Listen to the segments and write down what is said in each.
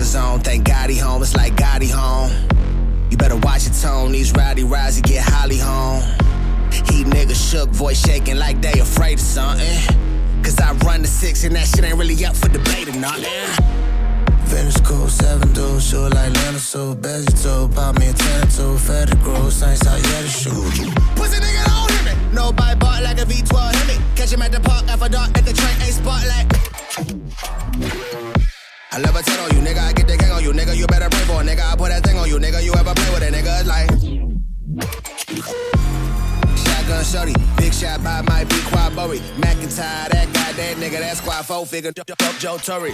zone. Thank God he home, it's like God he home. You better watch your tone, these rowdy rides, you get Holly home. He niggas shook, voice shaking like they afraid of something. Cause I run the 6 and that shit ain't really up for debate or nothing. Finish cool, 7 dudes, shoot like Lana Sue, Bezzy 2, pop me a 10 2, fed the groove, Saints out, yeah, the shoot. Pussy nigga don't hit me. Nobody bark like a V12 hit me. Catch him at the park after dark, like the train ain't spotlight. I never tell on you, nigga, I get the gang on you, nigga, you better pray for a nigga, I put that thing on you, nigga, you ever play with it, nigga, it's like shotgun shorty, big shot by my be quad Bowie, McIntyre, that guy, that nigga, that squad 4 figure, dope Joe Torre.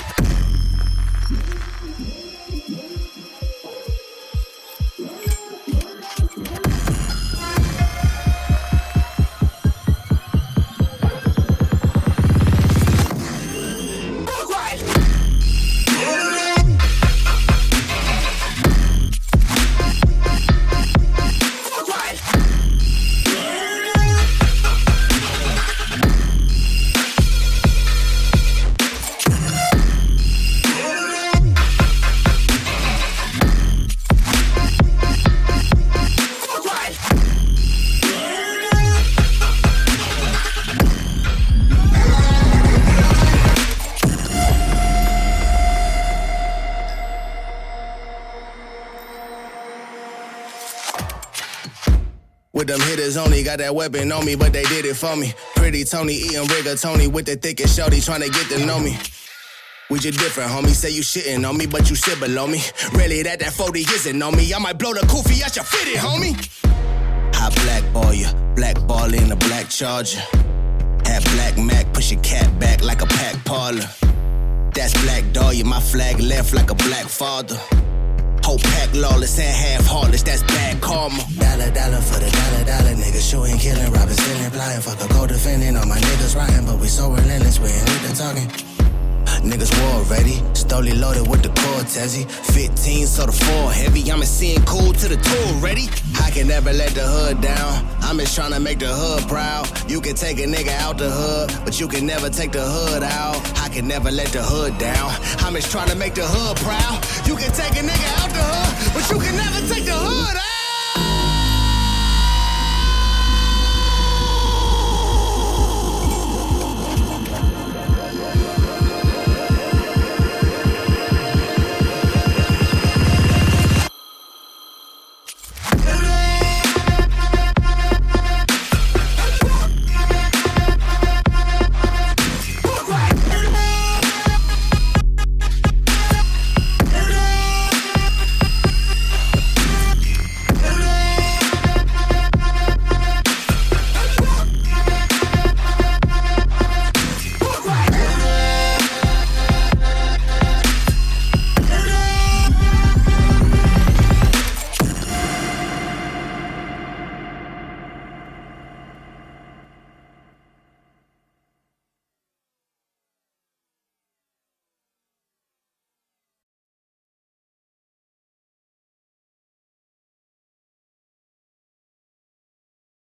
With them hitters only, got that weapon on me, but they did it for me. Pretty Tony eating rigatoni with the thickest shorty tryna get to know me. We just different, homie. Say you shitting on me, but you sit below me. Really, that 40 isn't on me. I might blow the koofy out your fitted, homie. I blackball ya, blackball in a black Charger. Had Black Mac, push your cat back like a pack parlor. That's Black Dahlia, my flag left like a black father. Whole pack lawless and half heartless, that's bad karma. Dollar for the dollar, niggas shooting, killing, robbing, stealing, plotting, fuck a co-defendant. All my niggas rotting, but we so relentless, we ain't with the talking. Niggas war ready, stolely loaded with the Cortez. 15, so the 4 heavy. I'm seeing cool to the tool ready. I can never let the hood down. I'm just trying to make the hood proud. You can take a nigga out the hood, but you can never take the hood out. I can never let the hood down. I'm just trying to make the hood proud. You can take a nigga out the hood, but you can never take the hood out.